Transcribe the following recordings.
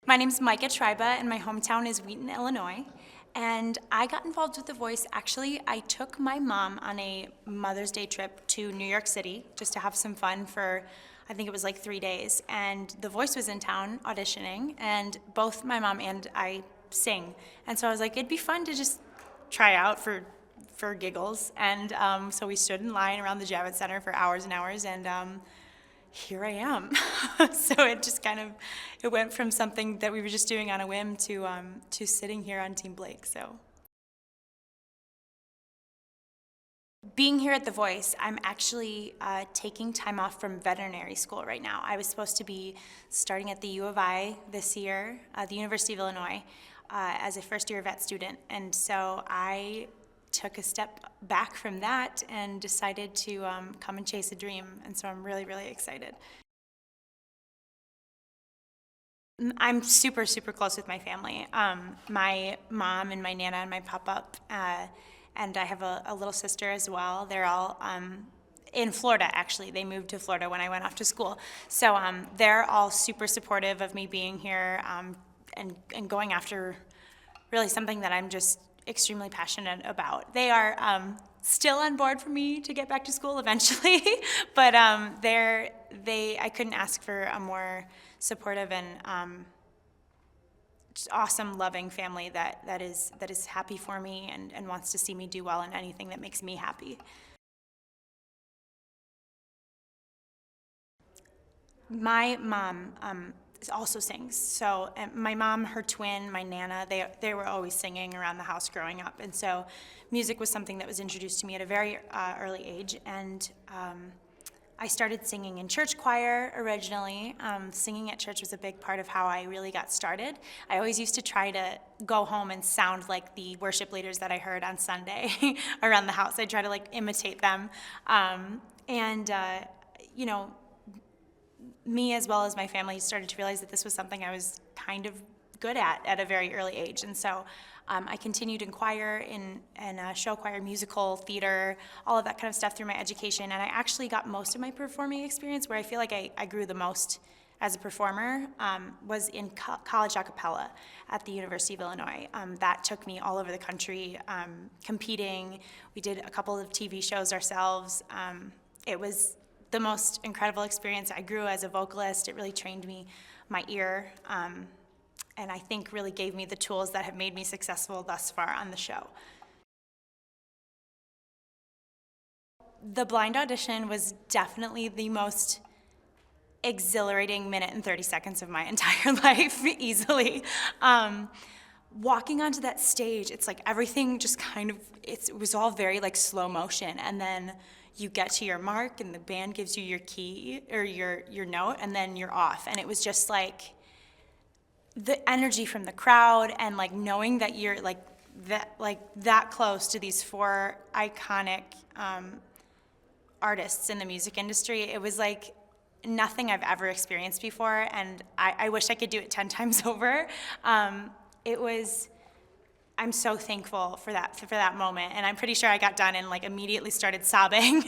My name's Micah Tryba, and my hometown is Wheaton, Illinois. And I got involved with The Voice. Actually, I took my mom on a Mother's Day trip to New York City just to have some fun for, I think it was like 3 days. And The Voice was in town auditioning, and both my mom and I sing. And so I was like, it'd be fun to just try out for giggles. And so we stood in line around the Javits Center for hours and hours, and here I am. So it just it went from something that we were just doing on a whim to sitting here on Team Blake. So being here at The Voice, I'm actually taking time off from veterinary school right now. I was supposed to be starting at the U of I this year, the University of Illinois, as a first-year vet student, and so I took a step back from that and decided to come and chase a dream, and so I'm really, really excited. I'm super, super close with my family. My mom and my nana and my pop-up, and I have a little sister as well. They're all in Florida, actually. They moved to Florida when I went off to school. So they're all super supportive of me being here and going after really something that I'm just extremely passionate about. They are still on board for me to get back to school eventually, but I couldn't ask for a more supportive and just awesome, loving family that is happy for me and wants to see me do well in anything that makes me happy. My mom also sings. So my mom, her twin, my nana, they were always singing around the house growing up. And so music was something that was introduced to me at a very early age. And I started singing in church choir originally. Singing at church was a big part of how I really got started. I always used to try to go home and sound like the worship leaders that I heard on Sunday around the house. I'd try to imitate them. You know, me as well as my family started to realize that this was something I was kind of good at a very early age. And so I continued in choir, in show choir, musical, theater, all of that kind of stuff through my education. And I actually got most of my performing experience where I feel like I grew the most as a performer was in college a cappella at the University of Illinois. That took me all over the country competing. We did a couple of TV shows ourselves. It was the most incredible experience. I grew as a vocalist. It really trained me, my ear, and I think really gave me the tools that have made me successful thus far on the show. The blind audition was definitely the most exhilarating minute and 30 seconds of my entire life, easily. Walking onto that stage, it's like everything just it was all very slow motion, and then you get to your mark and the band gives you your key or your note, and then you're off. And it was just the energy from the crowd and knowing that you're that close to these four iconic artists in the music industry. It was like nothing I've ever experienced before, and I wish I could do it 10 times over. I'm so thankful for that moment, and I'm pretty sure I got done and immediately started sobbing,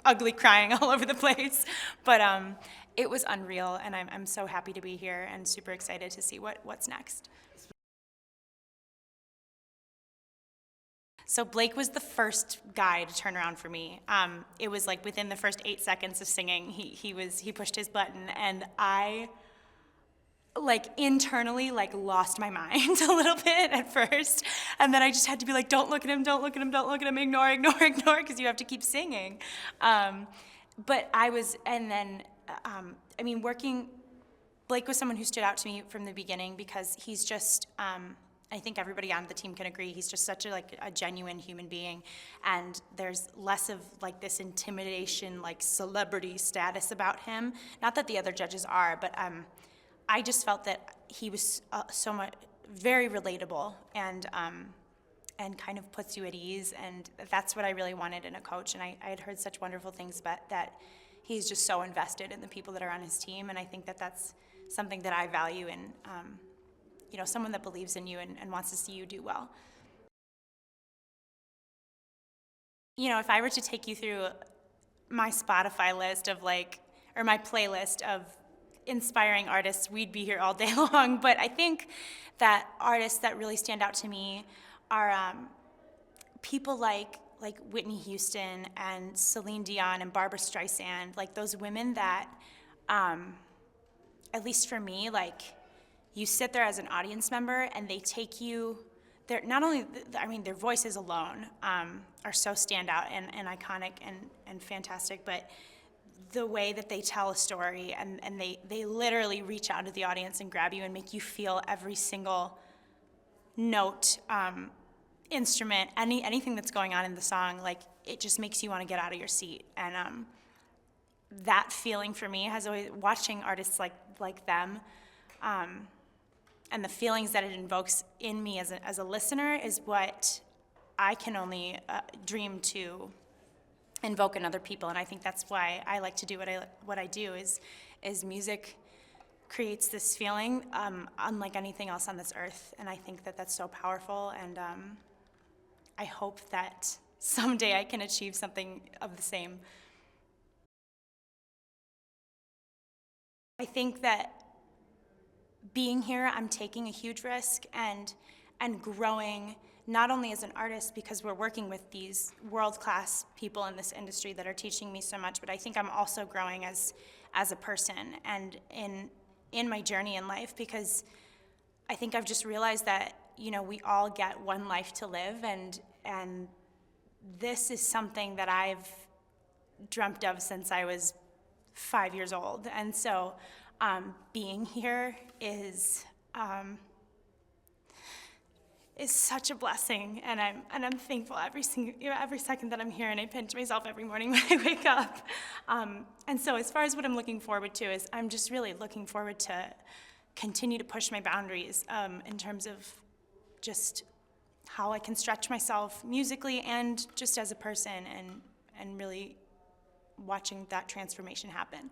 ugly crying all over the place. But it was unreal, and I'm so happy to be here and super excited to see what's next. So Blake was the first guy to turn around for me. It was within the first 8 seconds of singing, he pushed his button, and I internally lost my mind a little bit at first, and then I just had to be don't look at him, don't look at him, don't look at him, ignore, because you have to keep singing. But I was, and then Blake was someone who stood out to me from the beginning because he's just I think everybody on the team can agree, he's just such a genuine human being, and there's less of this intimidation, celebrity status about him. Not that the other judges are, but I just felt that he was so much very relatable and kind of puts you at ease, and that's what I really wanted in a coach. And I had heard such wonderful things about that. He's just so invested in the people that are on his team, and I think that that's something that I value in someone that believes in you and wants to see you do well. If I were to take you through my Spotify list of or my playlist of inspiring artists, we'd be here all day long. But I think that artists that really stand out to me are people like Whitney Houston and Celine Dion and Barbra Streisand, like those women that, at least for me, like you sit there as an audience member and they take you, they're not only, I mean, their voices alone are so standout and iconic and fantastic, but the way that they tell a story and they literally reach out to the audience and grab you and make you feel every single note, instrument, anything that's going on in the song, like it just makes you want to get out of your seat. And that feeling for me has always, watching artists like them, and the feelings that it invokes in me as a listener is what I can only dream to invoke in other people. And I think that's why I like to do what I do is music creates this feeling unlike anything else on this earth. And I think that that's so powerful, and I hope that someday I can achieve something of the same. I think that being here, I'm taking a huge risk and growing, not only as an artist because we're working with these world-class people in this industry that are teaching me so much, but I think I'm also growing as a person and in my journey in life, because I think I've just realized that, you know, we all get one life to live, and this is something that I've dreamt of since I was 5 years old. And so being here is such a blessing, and I'm thankful every second that I'm here, and I pinch myself every morning when I wake up. And so as far as what I'm looking forward to is I'm just really looking forward to continue to push my boundaries in terms of just how I can stretch myself musically and just as a person, and really watching that transformation happen.